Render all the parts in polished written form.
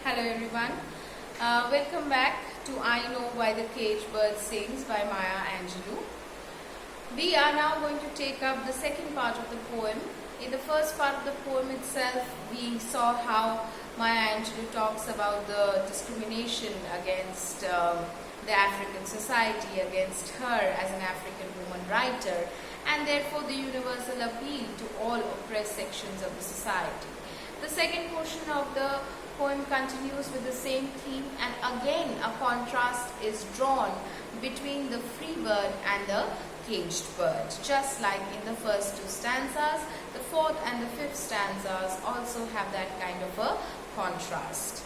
Hello everyone. Welcome back to I Know Why the Cage Bird Sings by Maya Angelou. We are now going to take up the second part of the poem. In the first part of the poem itself, we saw how Maya Angelou talks about the discrimination against the African society, against her as an African woman writer, and therefore the universal appeal to all oppressed sections of the society. The second portion of the poem continues with the same theme, and again a contrast is drawn between the free bird and the caged bird. Just like in the first two stanzas, the fourth and the fifth stanzas also have that kind of a contrast.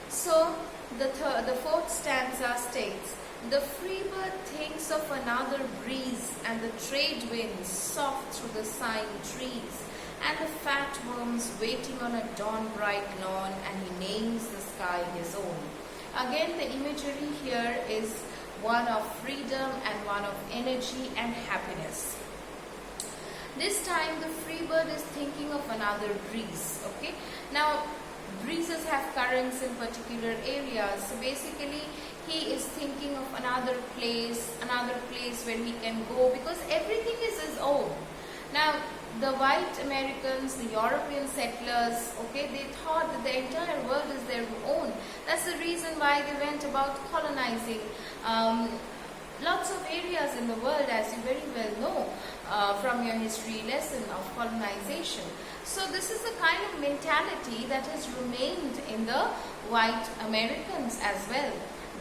So the fourth stanza states, "The free bird thinks of another breeze, and the trade winds soft through the sighing trees, and the fat worms waiting on a dawn-bright lawn, and he names the sky his own." Again, the imagery here is one of freedom and one of energy and happiness. This time the free bird is thinking of another breeze. Okay, now breezes have currents in particular areas, so basically he is thinking of another place where he can go, because everything is his own. Now the white Americans, the European settlers, okay, they thought that the entire world is their own. That's the reason why they went about colonizing lots of areas in the world, as you very well know from your history lesson of colonization. So this is the kind of mentality that has remained in the white Americans as well.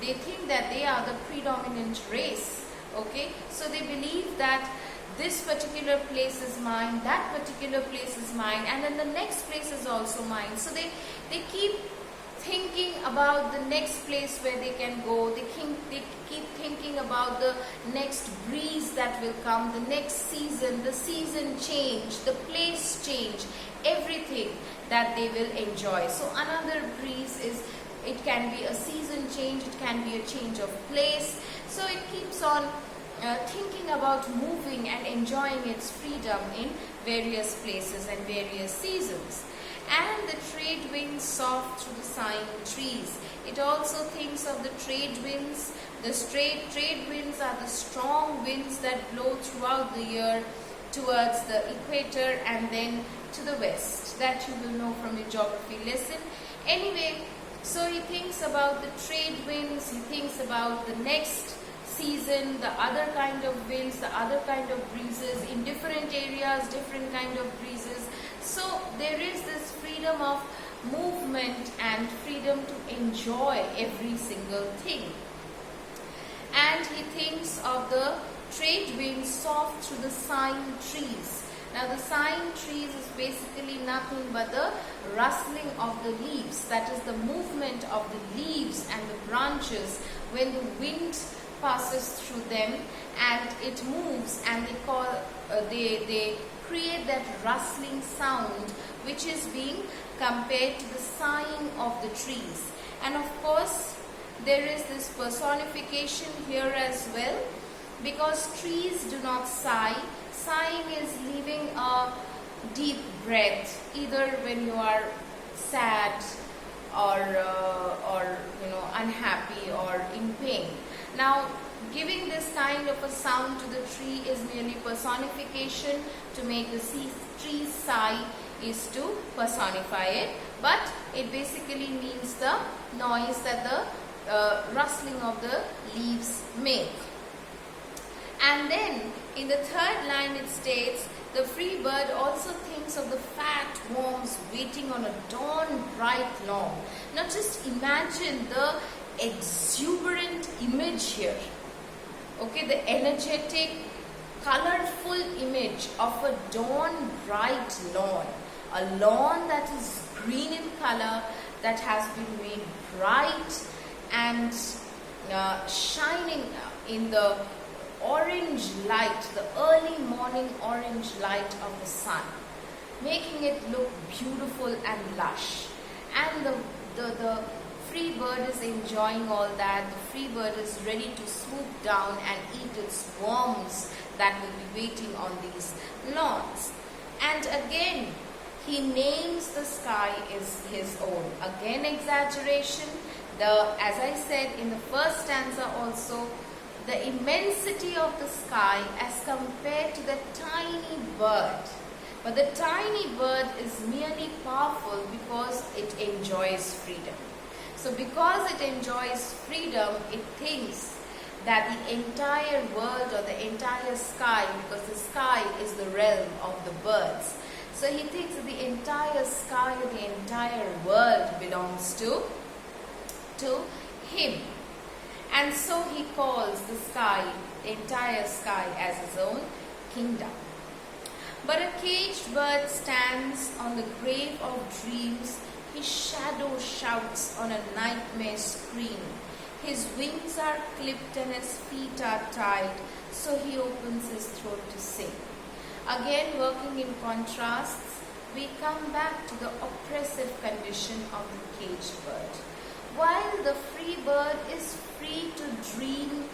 They think that they are the predominant race, okay, so they believe that this particular place is mine, that particular place is mine, and then the next place is also mine. So they keep thinking about the next place where they can go. They keep thinking about the next breeze that will come, the next season, the season change, the place change, everything that they will enjoy. So another breeze is, it can be a season change, it can be a change of place. So it keeps on thinking about moving and enjoying its freedom in various places and various seasons. And the trade winds soft through the sighing trees. It also thinks of the trade winds. The trade winds are the strong winds that blow throughout the year towards the equator and then to the west. That you will know from your geography lesson. Anyway, so he thinks about the trade winds, he thinks about the next season, the other kind of winds, the other kind of breezes in different areas, different kind of breezes. So there is this freedom of movement and freedom to enjoy every single thing. And he thinks of the trade winds soft through the sighing trees. Now the sighing trees is basically nothing but the rustling of the leaves. That is the movement of the leaves and the branches when the wind passes through them and it moves, and they create that rustling sound, which is being compared to the sighing of the trees. And of course there is this personification here as well, because trees do not sigh. Sighing is leaving a deep breath, either when you are sad or unhappy or in pain. Now giving this kind of a sound to the tree is merely personification. To make the tree sigh is to personify it, but it basically means the noise that the rustling of the leaves make. And then in the third line it states, "The free bird also thinks of the fat worms waiting on a dawn-bright lawn." Now just imagine the exuberant image here. Okay, the energetic, colorful image of a dawn-bright lawn. A lawn that is green in color, that has been made bright and shining in the orange light, the early morning orange light of the sun, making it look beautiful and lush. And the free bird is enjoying all that. The free bird is ready to swoop down and eat its worms that will be waiting on these lawns. And again He names the sky is his own. Again, exaggeration. As I said in the first stanza also, the immensity of the sky as compared to the tiny bird. But the tiny bird is merely powerful because it enjoys freedom. So because it enjoys freedom, it thinks that the entire world or the entire sky, because the sky is the realm of the birds, so he thinks that the entire sky, the entire world belongs to him. And so he calls the sky, the entire sky, as his own kingdom. But a caged bird stands on the grave of dreams. His shadow shouts on a nightmare scream. His wings are clipped and his feet are tied, so he opens his throat to sing. Again, working in contrasts, we come back to the oppressive condition of the caged bird. While the free bird is free to dream,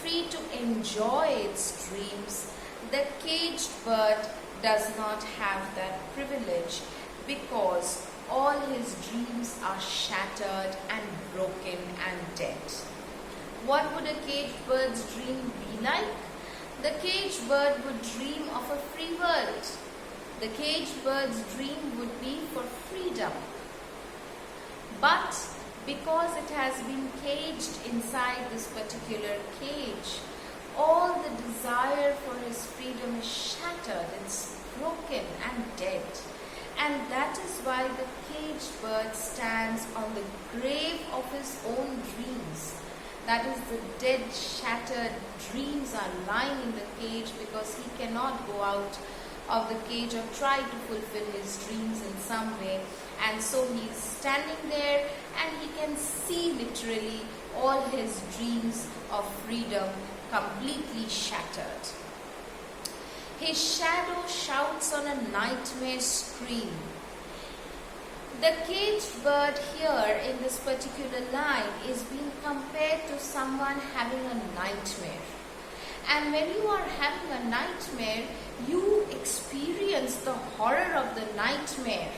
free to enjoy its dreams, the caged bird does not have that privilege because all his dreams are shattered and broken and dead. What would a caged bird's dream be like? The caged bird would dream of a free world. The caged bird's dream would be for freedom. But because it has been caged inside this particular cage, all the desire for his freedom is shattered, it's broken and dead. And that is why the caged bird stands on the grave of his own dreams. That is, the dead, shattered dreams are lying in the cage because he cannot go out of the cage or try to fulfill his dreams in some way. And so he is standing there and he can see literally all his dreams of freedom completely shattered. His shadow shouts on a nightmare scream. The caged bird here in this particular line is being compared to someone having a nightmare. And when you are having a nightmare, you experience the horror of the nightmare.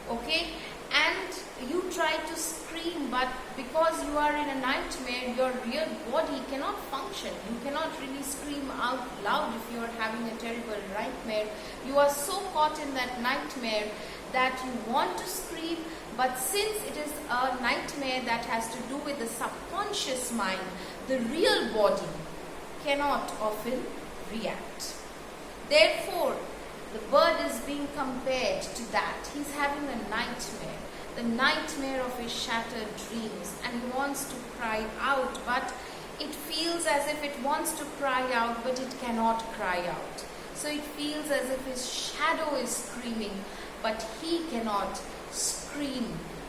Okay? And you try to scream, but because you are in a nightmare, your real body cannot function. You cannot really scream out loud if you are having a terrible nightmare. You are so caught in that nightmare that you want to scream, but since it is a nightmare that has to do with the subconscious mind, the real body cannot often react. Therefore, the bird is being compared to that. He's having a nightmare, the nightmare of his shattered dreams, and he wants to cry out, but it feels as if it wants to cry out, but it cannot cry out. So it feels as if his shadow is screaming, but he cannot scream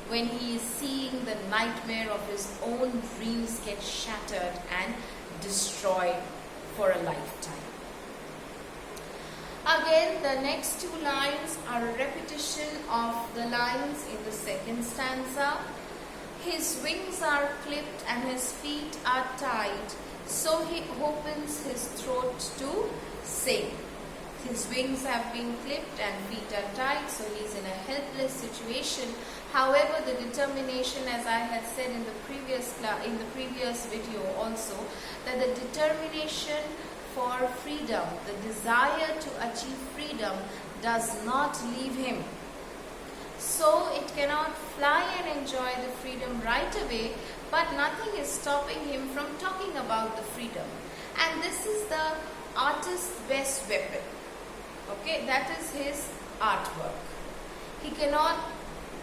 when he is seeing the nightmare of his own dreams get shattered and destroyed for a lifetime. Again, the next two lines are a repetition of the lines in the second stanza. His wings are clipped and his feet are tied, so he opens his throat to sing. His wings have been clipped and feet are tied, so he is in a helpless situation. However, the determination, as I had said in the previous video also, that the determination for freedom, the desire to achieve freedom, does not leave him. So it cannot fly and enjoy the freedom right away, but nothing is stopping him from talking about the freedom. And this is the artist's best weapon. Okay, that is his artwork. He cannot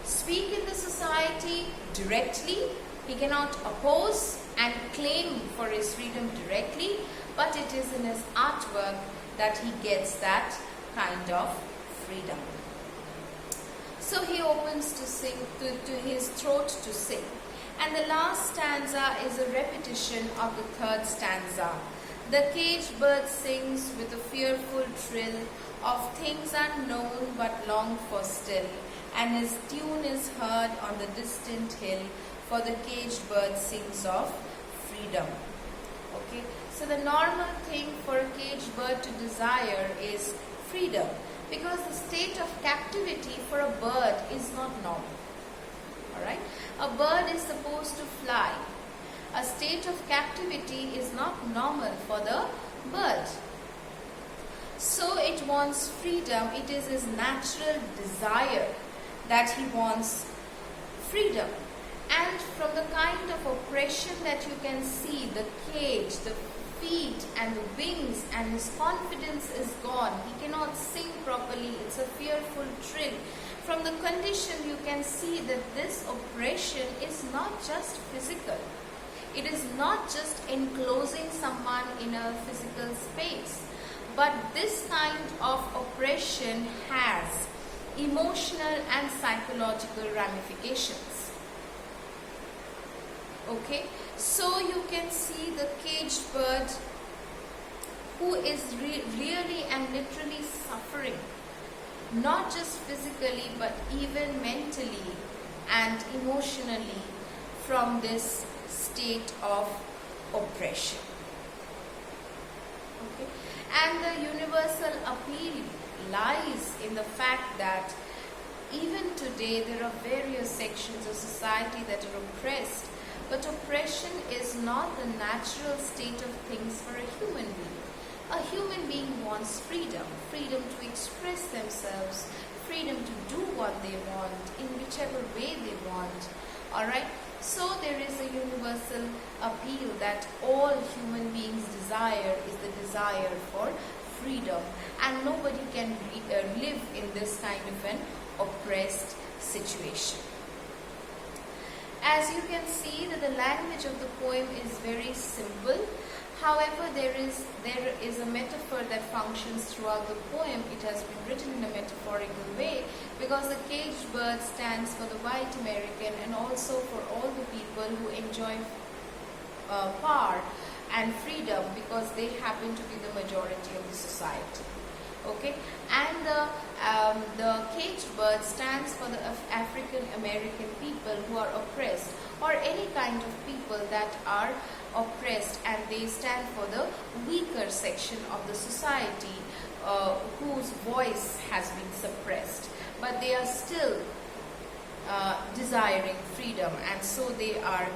speak in the society directly. He cannot oppose and claim for his freedom directly, but it is in his artwork that he gets that kind of freedom. So he opens to sing, to his throat to sing. And the last stanza is a repetition of the third stanza. The caged bird sings with a fearful trill of things unknown but longed for still, and his tune is heard on the distant hill, for the caged bird sings of freedom. Okay, so the normal thing for a caged bird to desire is freedom. because the state of captivity for a bird is not normal. Alright? A bird is supposed to fly. A state of captivity is not normal for the bird. So it wants freedom. It is his natural desire that he wants freedom. And from the kind of oppression that you can see, the cage, the feet and the wings, and his confidence is gone. He cannot sing properly. It's a fearful trill. From the condition you can see that this oppression is not just physical. It is not just enclosing someone in a physical space. But this kind of oppression has emotional and psychological ramifications. Okay, so you can see the caged bird who is really and literally suffering, not just physically but even mentally and emotionally from this state of oppression. Okay. And the universal appeal lies in the fact that even today there are various sections of society that are oppressed, but oppression is not the natural state of things for a human being. A human being wants freedom, freedom to express themselves, freedom to do what they want in whichever way they want. Alright? So there is a universal appeal that all human beings desire is the desire for freedom, and nobody can live in this kind of an oppressed situation. As you can see that the language of the poem is very simple. However, there is a metaphor that functions throughout the poem. It has been written in a metaphorical way because the caged bird stands for the white American and also for all the people who enjoy power and freedom because they happen to be the majority of the society. Okay, and the caged bird stands for the African American people who are oppressed, or any kind of people that are oppressed, and they stand for the weaker section of the society whose voice has been suppressed, but they are still desiring freedom, and so they are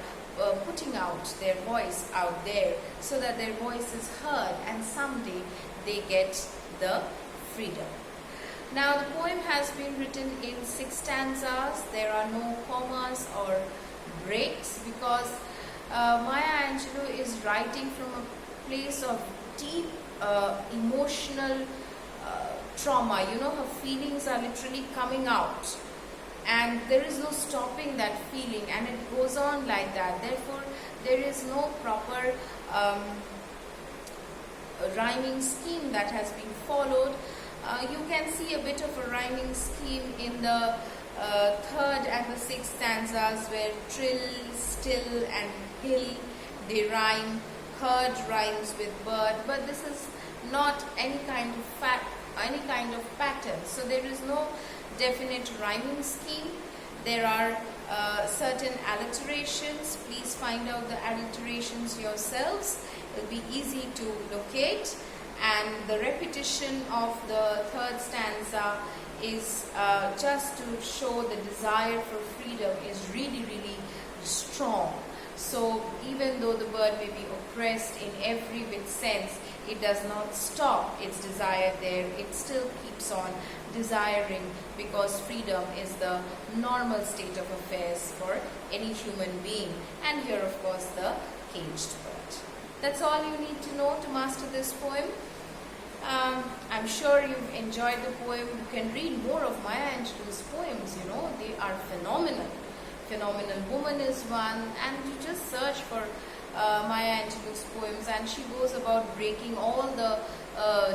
putting out their voice out there so that their voice is heard and someday they get the freedom. Now the poem has been written in 6 stanzas. There are no commas or breaks because Maya Angelou is writing from a place of deep emotional trauma. You know, her feelings are literally coming out and there is no stopping that feeling, and it goes on like that. Therefore, there is no proper rhyming scheme that has been followed. You can see a bit of a rhyming scheme in the 3rd and the 6th stanzas where trill, still and hill, they rhyme. Herd rhymes with bird, but this is not any kind of pattern. So there is no definite rhyming scheme. There are certain alliterations. Please find out the alliterations yourselves. It will be easy to locate. And the repetition of the 3rd stanza is just to show the desire for freedom is really strong. So even though the bird may be oppressed in every bit sense, it does not stop its desire there. It still keeps on desiring because freedom is the normal state of affairs for any human being. And here, of course, the caged bird. That's all you need to know to master this poem. I'm sure you've enjoyed the poem. You can read more of Maya Angelou's poems, you know, they are phenomenal. Phenomenal Woman is one, and you just search for Maya Angelou's poems, and she goes about breaking all the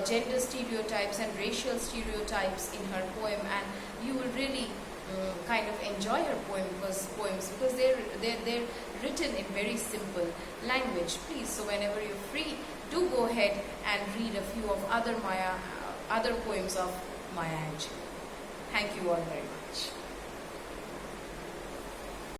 gender stereotypes and racial stereotypes in her poem, and you will really kind of enjoy her poems because they're written in very simple language. Please, so whenever you're free, do go ahead and read a few of other poems of Maya Angelou. Thank you all very much.